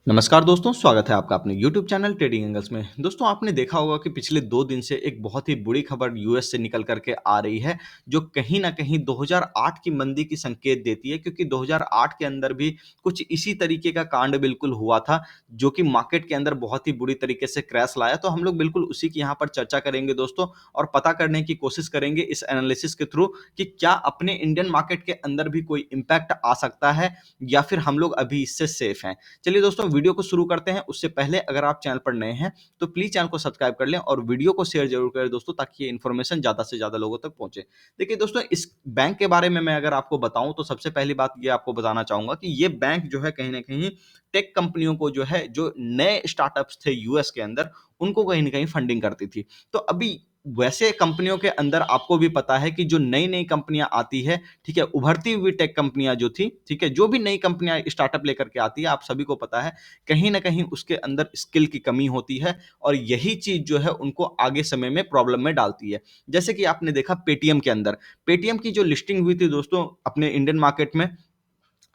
नमस्कार दोस्तों, स्वागत है आपका अपने YouTube चैनल ट्रेडिंग एंगल्स में। दोस्तों आपने देखा होगा कि पिछले 2 दिन से एक बहुत ही बुरी खबर यूएस से निकल कर के आ रही है, जो कहीं न कहीं 2008 की मंदी की संकेत देती है क्योंकि 2008 के अंदर भी कुछ इसी तरीके का कांड बिल्कुल हुआ था, जो कि मार्केट के अंदर बहुत ही बुरी तरीके से क्रैश लाया। तो हम लोग बिल्कुल उसी की यहाँ पर चर्चा करेंगे दोस्तों और पता करने की कोशिश करेंगे इस एनालिसिस के थ्रू कि क्या अपने इंडियन मार्केट के अंदर भी कोई इम्पैक्ट आ सकता है या फिर हम लोग अभी इससे सेफ हैं। चलिए दोस्तों वीडियो को शुरू करते हैं। उससे पहले अगर आप चैनल पर नए हैं तो प्लीज चैनल को सब्सक्राइब कर लें और वीडियो को शेयर जरूर करें दोस्तों, ताकि ये इन्फॉर्मेशन ज्यादा से ज्यादा लोगों तक पहुंचे। देखिए दोस्तों, इस बैंक के बारे में मैं अगर आपको बताऊं तो सबसे पहली बात ये आपको बताना चाहूंगा कि ये बैंक जो है कहीं ना कहीं टेक कंपनियों को जो है, जो नए स्टार्टअप्स थे यूएस के अंदर, उनको कहीं ना कहीं फंडिंग करती थी। तो अभी वैसे कंपनियों के अंदर आपको भी पता है कि जो नई नई कंपनियां आती है, ठीक है, उभरती हुई टेक कंपनियां जो थी, ठीक है, जो भी नई कंपनियां स्टार्टअप लेकर के आती है, आप सभी को पता है कहीं ना कहीं उसके अंदर स्किल की कमी होती है और यही चीज जो है उनको आगे समय में प्रॉब्लम में डालती है। जैसे कि आपने देखा पेटीएम के अंदर, पेटीएम की जो लिस्टिंग हुई थी दोस्तों अपने इंडियन मार्केट में,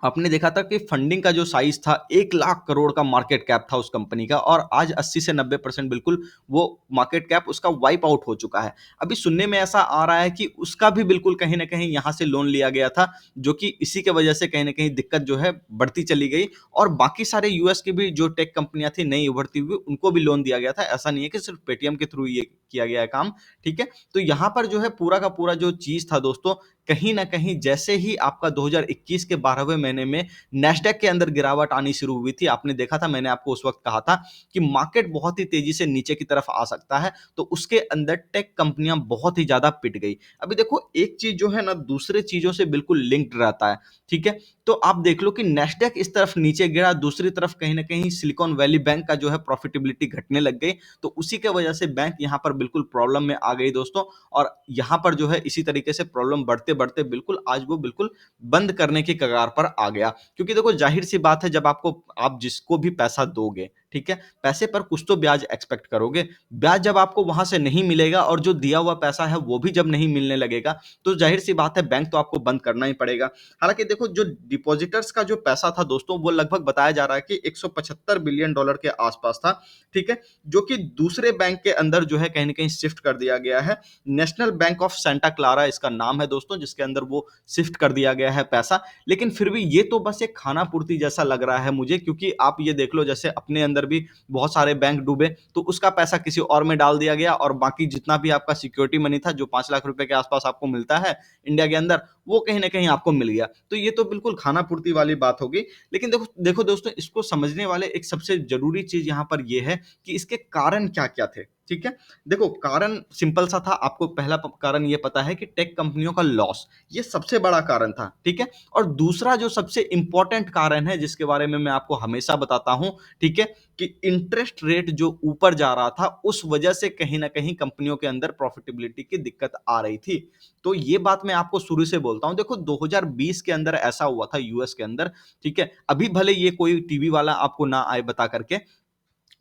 आपने देखा था कि फंडिंग का जो साइज था 1 लाख करोड़ का मार्केट कैप था उस कंपनी का, और आज 80 से 90% बिल्कुल वो मार्केट कैप उसका वाइप आउट हो चुका है। अभी सुनने में ऐसा आ रहा है कि उसका भी बिल्कुल कहीं ना कहीं यहां से लोन लिया गया था, जो कि इसी के वजह से कहीं ना कहीं दिक्कत जो है बढ़ती चली गई। और बाकी सारे यूएस की भी जो टेक कंपनियां थी नई उभरती हुई, उनको भी लोन दिया गया था। ऐसा नहीं है कि सिर्फ पेटीएम के थ्रू ये किया गया है काम, ठीक है। तो यहां पर जो है पूरा का पूरा जो चीज था दोस्तों, कहीं ना कहीं जैसे ही आपका 2021 के 12वें महीने में नैस्डैक के अंदर गिरावट आनी शुरू हुई थी, आपने देखा था, मैंने आपको उस वक्त कहा था कि मार्केट बहुत ही तेजी से नीचे की तरफ आ सकता है, तो उसके अंदर टेक कंपनियां बहुत ही ज्यादा पिट गई। अभी देखो एक चीज जो है ना दूसरे चीजों से बिल्कुल लिंक्ड रहता है, ठीक है। तो आप देख लो कि नैस्डैक इस तरफ नीचे गिरा, दूसरी तरफ कहीं ना कहीं सिलिकॉन वैली बैंक का जो है प्रॉफिटेबिलिटी घटने लग गई, तो उसी के वजह से बैंक यहां पर बिल्कुल प्रॉब्लम में आ गई दोस्तों। और यहां पर जो है इसी तरीके से प्रॉब्लम बढ़ते बढ़ते बिल्कुल आज वो बिल्कुल बंद करने की कगार पर आ गया। क्योंकि देखो जाहिर सी बात है, जब आपको आप जिसको भी पैसा दोगे, ठीक है, पैसे पर कुछ तो ब्याज एक्सपेक्ट करोगे। ब्याज जब आपको वहां से नहीं मिलेगा और जो दिया हुआ पैसा है वो भी जब नहीं मिलने लगेगा, तो जाहिर सी बात है बैंक तो आपको बंद करना ही पड़ेगा। हालांकि देखो जो डिपॉजिटर्स का जो पैसा था दोस्तों, वो लगभग बताया जा रहा है कि 175 बिलियन डॉलर के आसपास था, ठीक है, जो कि दूसरे बैंक के अंदर जो है कहीं ना कहीं शिफ्ट कर दिया गया है। National bank of Santa Clara इसका नाम है दोस्तों, जिसके अंदर वो शिफ्ट कर दिया गया है पैसा। लेकिन फिर भी ये तो बस एक खाना पूर्ति जैसा लग रहा है मुझे, क्योंकि आप ये देख लो जैसे अपने अंदर भी बहुत सारे बैंक डूबे तो उसका पैसा किसी और में डाल दिया गया, और बाकी जितना भी आपका सिक्योरिटी मनी था जो 5 लाख रुपए के आसपास आपको मिलता है इंडिया के अंदर, वो कहीं ना कहीं आपको मिल गया। तो ये तो बिल्कुल खाना पूर्ति वाली बात होगी। लेकिन देखो देखो दोस्तों, इसको समझने वाले एक सबसे जरूरी चीज यहाँ पर यह है कि इसके कारण क्या क्या थे, ठीक है। देखो कारण सिंपल सा था, आपको पहला कारण ये पता है कि टेक कंपनियों का लॉस, ये सबसे बड़ा कारण था, ठीक है। और दूसरा जो सबसे इंपॉर्टेंट कारण है जिसके बारे में मैं आपको हमेशा बताता हूं, ठीक है, कि इंटरेस्ट रेट जो ऊपर जा रहा था उस वजह से कहीं ना कहीं कंपनियों के अंदर प्रॉफिटेबिलिटी की दिक्कत आ रही थी। तो ये बात मैं आपको शुरू से बोलता हूं। देखो 2020 के अंदर ऐसा हुआ था यूएस के अंदर, ठीक है, अभी भले ये कोई टीवी वाला आपको ना आए बता करके,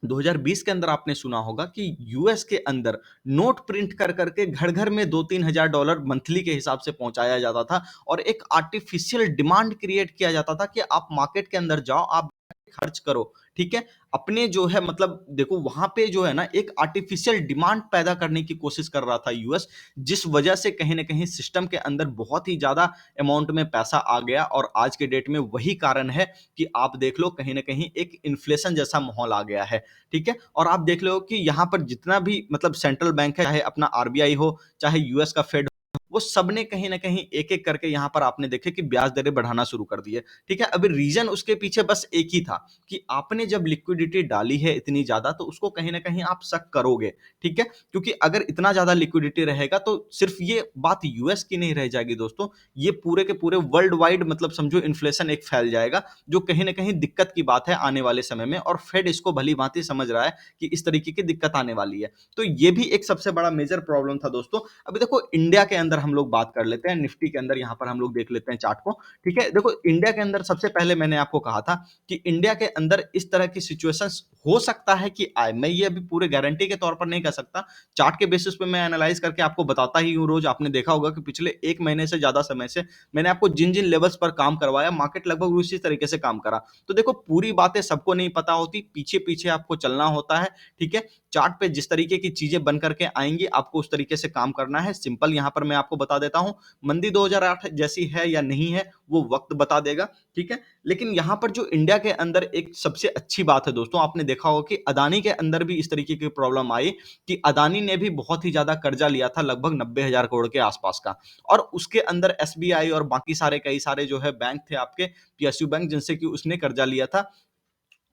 2020 के अंदर आपने सुना होगा कि यूएस के अंदर नोट प्रिंट कर करके घर घर में 2-3 हजार डॉलर मंथली के हिसाब से पहुंचाया जाता था, और एक आर्टिफिशियल डिमांड क्रिएट किया जाता था कि आप मार्केट के अंदर जाओ, आप खर्च करो, ठीक है। अपने जो है मतलब देखो वहां पे जो है ना एक आर्टिफिशियल डिमांड पैदा करने की कोशिश कर रहा था यूएस, जिस वजह से कहीं ना कहीं सिस्टम के अंदर बहुत ही ज्यादा अमाउंट में पैसा आ गया, और आज के डेट में वही कारण है कि आप देख लो कहीं ना कहीं एक इन्फ्लेशन जैसा माहौल आ गया है, ठीक है। और आप देख लो कि यहाँ पर जितना भी मतलब सेंट्रल बैंक है, चाहे अपना आरबीआई हो, चाहे यूएस का फेड, वो सबने कहीं ना कहीं एक एक करके यहाँ पर आपने देखे कि ब्याज दरें बढ़ाना शुरू कर दिए, ठीक है। अभी रीजन उसके पीछे बस एक ही था कि आपने जब लिक्विडिटी डाली है इतनी ज्यादा, तो उसको कहीं ना कहीं आप शक करोगे, ठीक है। क्योंकि अगर इतना ज्यादा लिक्विडिटी रहेगा तो सिर्फ ये बात यूएस की नहीं रह जाएगी दोस्तों, ये पूरे के पूरे वर्ल्ड वाइड मतलब समझो इन्फ्लेशन एक फैल जाएगा, जो कहीं ना कहीं दिक्कत की बात है आने वाले समय में। और फेड इसको भली भांति समझ रहा है कि इस तरीके की दिक्कत आने वाली है। तो ये भी एक सबसे बड़ा मेजर प्रॉब्लम था दोस्तों। अभी देखो इंडिया के अंदर अंदर हम लोग बात कर लेते हैं, निफ्टी के अंदर यहाँ पर हम लोग देख लेते हैं चार्ट को, ठीक है? देखो इंडिया के अंदर सबसे पहले मैंने आपको कहा था कि इंडिया के अंदर इस तरह की सिचुएशंस हो सकता है कि आए। मैं ये अभी पूरे गारंटी के तौर पर नहीं कह सकता। चार्ट के बेसिस पे मैं एनालाइज़ करके आपको बताता ही हूँ रोज़। आपने देखा होगा कि पिछले 1 महीने से ज़्यादा समय से मैंने आपको जिन-जिन लेवल्स पर काम करवाया, मार्केट लगभग उसी तरीके से काम करा। तो देखो पूरी बातें सबको नहीं पता होती, पीछे-पीछे आपको चलना होता है, ठीक है? चार्ट पे जिस तरीके की चीज़ें बन करके आएँगी, आपको उस तरीके से काम करना है। सिंपल यहाँ पर मैं आपको बता देता हूँ, मंदी 2008 जैसी है या नहीं है, वो वक़्त बता देगा, ठीक है? लेकिन यहाँ पर जो इंडिया के अंदर एक सबसे अच्छी बात है दोस्तों, आपने देखा होगा कि अदानी के अंदर भी इस तरीके की प्रॉब्लम आई कि अदानी ने भी बहुत ही ज़्यादा कर्जा लिया था, लगभग 90,000 करोड़ के आसपास का, और उसके अंदर एसबीआई और बाकी सारे कई सारे जो है बैंक थे आपके, पीएसयू बैंक, जिनसे कि उसने कर्जा लिया था।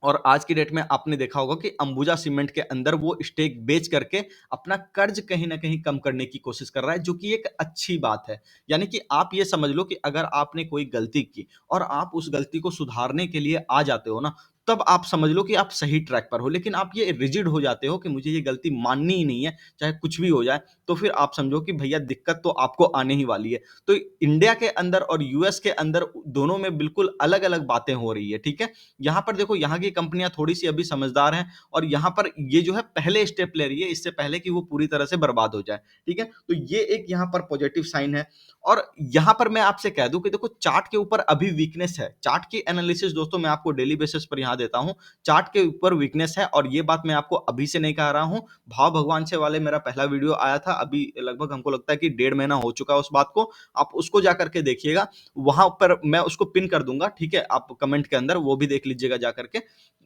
और आज की डेट में आपने देखा होगा कि अंबुजा सीमेंट के अंदर वो स्टेक बेच करके अपना कर्ज कहीं न कहीं कम करने की कोशिश कर रहा है, जो कि एक अच्छी बात है। यानी कि आप ये समझ लो कि अगर आपने कोई गलती की और आप उस गलती को सुधारने के लिए आ जाते हो ना, तब आप समझ लो कि आप सही ट्रैक पर हो। लेकिन आप ये रिजिड हो जाते हो कि मुझे ये गलती माननी ही नहीं है, चाहे कुछ भी हो जाए, तो फिर आप समझो कि भैया दिक्कत तो आपको आने ही वाली है। तो इंडिया के अंदर और यूएस के अंदर दोनों में बिल्कुल अलग-अलग बातें हो रही है, ठीक है? यहाँ पर देखो, यहाँ की कंपनियां थोड़ी-सी अभी समझदार हैं और यहाँ पर ये जो है पहले स्टेप ले रही है, इससे पहले कि वो पूरी तरह से बर्बाद हो जाए, ठीक है? तो ये एक यहाँ पर पॉजिटिव साइन है। और यहाँ पर मैं आपसे कह दूँ कि देखो चार्ट के ऊपर अभी वीकनेस है। चार्ट की एनालिसिस दोस्तों मैं आपको डेली बेसिस पर यहाँ देता हूँ। चार्ट के ऊपर वीकनेस है और ये बात मैं आपको अभी से नहीं कह रहा हूँ। भाव भगवान से वाले मेरा पहला वीडियो आया था, अभी लगभग हमको लगता है कि 1.5 महीना हो चुका है उस बात को। आप उसको जाकर के देखिएगा, वहाँ पर मैं उसको पिन कर दूँगा, ठीक है? आप कमेंट के अंदर वो भी देख लीजिएगा जाकर के,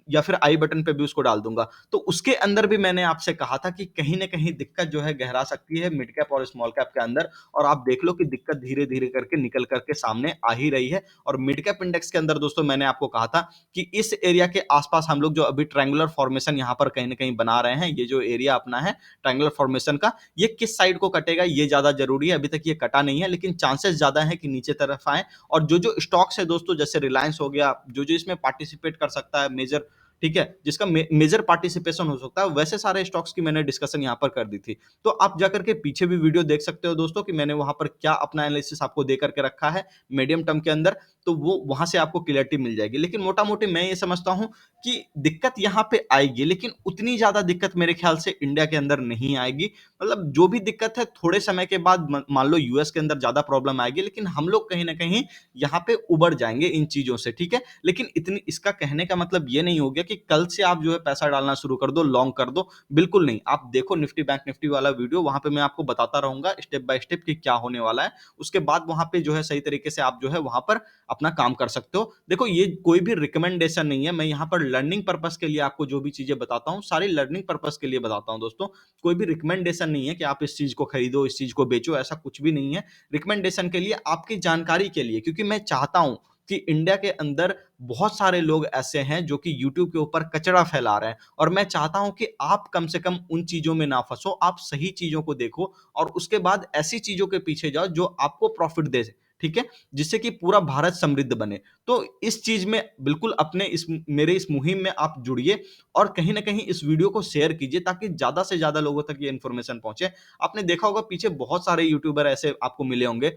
या फिर आई बटन पे भी उसको डाल दूँगा। तो उसके अंदर भी मैंने आपसे कहा था कि कहीं न कहीं दिक्कत जो है गहरा सकती है मिड कैप और स्मॉल कैप के अंदर, और आप देख लो कि दिक्कत धीरे-धीरे करके निकल कर के सामने आ ही रही है। और मिड कैप इंडेक्स के अंदर दोस्तों मैंने आपको कहा था कि इस एरिया के आस-पास हम लोग जो अभी ट्रायंगुलर फॉर्मेशन यहाँ पर कहीं न कहीं बना रहे हैं, ये जो एरिया अपना है ट्रायंगुलर फॉर्मेशन का, ये किस साइड को कटेगा ये ज़्यादा ज़रूरी है। अभी तक ये कटा नहीं है, लेकिन चांसेस ज़्यादा है कि नीचे तरफ आए। और जो-जो स्टॉक्स है दोस्तों, जैसे रिलायंस हो गया, जो-जो इसमें पार्टिसिपेट कर सकता है मेजर, ठीक है? जिसका मेजर पार्टिसिपेशन हो सकता है, वैसे सारे स्टॉक्स की मैंने डिस्कशन यहाँ पर कर दी थी। तो आप जाकर के पीछे भी वीडियो देख सकते हो दोस्तों कि मैंने वहाँ पर क्या अपना एनालिसिस आपको दे करके रखा है मीडियम टर्म के अंदर, तो वो वहाँ से आपको क्लैरिटी मिल जाएगी। लेकिन मोटा-मोटी मैं ये समझता हूँ कि दिक्कत यहाँ पे आएगी, लेकिन उतनी ज़्यादा दिक्कत मेरे ख्याल से इंडिया के अंदर नहीं आएगी। मतलब जो भी दिक्कत है थोड़े समय के बाद मान लो यूएस के अंदर ज़्यादा प्रॉब्लम आएगी, लेकिन हम लोग कहीं न कहीं यहाँ पे उबर जाएँगे इन चीज़ों से, ठीक है? लेकिन इतनी, इसका कहने का मतलब ये नहीं हो गया कि कल से आप जो है पैसा डालना शुरू कर दो, लॉन्ग कर दो, बिल्कुल नहीं। आप देखो निफ्टी बैंक निफ्टी वाला वीडियो, वहाँ पे मैं आपको बताता रहूँगा स्टेप बाय स्टेप कि क्या होने वाला है। उसके बाद वहाँ पे जो है सही तरीके से आप जो है वहाँ पर अपना काम कर सकते हो। देखो ये कोई भी रिकमेंडेशन नहीं है, मैं यहाँ पर लर्निंग पर्पज़ के लिए आपको जो भी चीज़ें बताता हूँ, सारी लर्निंग पर्पज़ के लिए बताता हूँ दोस्तों। कोई भी रिकमेंडेशन नहीं है कि आप इस चीज़ को खरीदो, इस चीज़ को बेचो, ऐसा कुछ भी नहीं है। रिकमेंडेशन के लिए, आपकी जानकारी के लिए, क्योंकि मैं चाहता हूँ कि इंडिया के अंदर बहुत सारे लोग ऐसे हैं जो कि यूट्यूब के ऊपर कचरा फैला रहे हैं, और मैं चाहता हूं कि आप कम से कम उन चीजों में ना फंसो, आप सही चीजों को देखो और उसके बाद ऐसी चीजों के पीछे जाओ जो आपको प्रॉफिट दे, ठीक है? जिससे कि पूरा भारत समृद्ध बने। तो इस चीज में बिल्कुल अपने इस मेरे इस मुहिम में आप जुड़िए और कहीं ना कहीं इस वीडियो को शेयर कीजिए ताकि ज्यादा से ज्यादा लोगों तक ये इन्फॉर्मेशन पहुंचे। आपने देखा होगा पीछे बहुत सारे यूट्यूबर ऐसे आपको मिले होंगे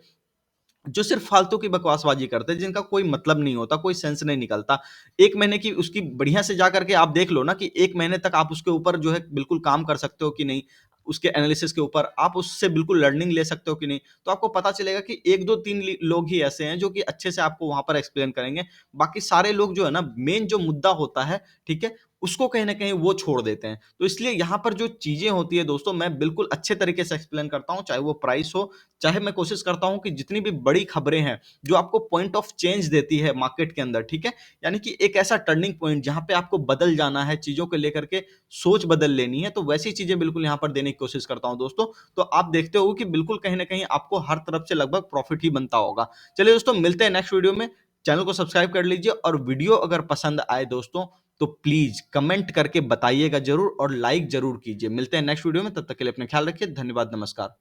जो सिर्फ फालतू की बकवासबाजी करते हैं, जिनका कोई मतलब नहीं होता, कोई सेंस नहीं निकलता। 1 महीने की उसकी बढ़िया से जा करके आप देख लो ना कि 1 महीने तक आप उसके ऊपर जो है बिल्कुल काम कर सकते हो कि नहीं, उसके एनालिसिस के ऊपर आप उससे बिल्कुल लर्निंग ले सकते हो कि नहीं। तो आपको पता चलेगा कि 1, 2, 3 ली लोग ही ऐसे हैं जो कि अच्छे से आपको वहाँ पर एक्सप्लेन करेंगे। बाकी सारे लोग जो है ना, मेन जो मुद्दा होता है, ठीक है? उसको कहीं न कहीं वो छोड़ देते हैं। तो इसलिए यहाँ पर जो चीज़ें होती है दोस्तों, मैं बिल्कुल अच्छे तरीके से एक्सप्लेन करता हूँ, चाहे वो प्राइस हो, चाहे मैं कोशिश करता हूँ कि जितनी भी बड़ी खबरें हैं, जो आपको पॉइंट ऑफ चेंज देती है मार्केट के अंदर, ठीक है? यानी कि एक ऐसा टर्निंग पॉइंट जहाँ पे आपको बदल जाना है, चीज़ों को लेकर के सोच बदल लेनी है, तो वैसी चीज़ें बिल्कुल यहाँ पर देने की कोशिश करता हूँ दोस्तों। तो आप देखते हो कि बिल्कुल कहीं न कहीं आपको हर तरफ से लगभग प्रॉफिट ही बनता होगा। चलिए दोस्तों, मिलते हैं नेक्स्ट वीडियो में। चैनल को सब्सक्राइब कर लीजिए और वीडियो अगर पसंद आए दोस्तों, तो प्लीज़ कमेंट करके बताइएगा ज़रूर और लाइक ज़रूर कीजिए। मिलते हैं नेक्स्ट वीडियो में, तब तक के लिए अपना ख्याल रखिए। धन्यवाद, नमस्कार।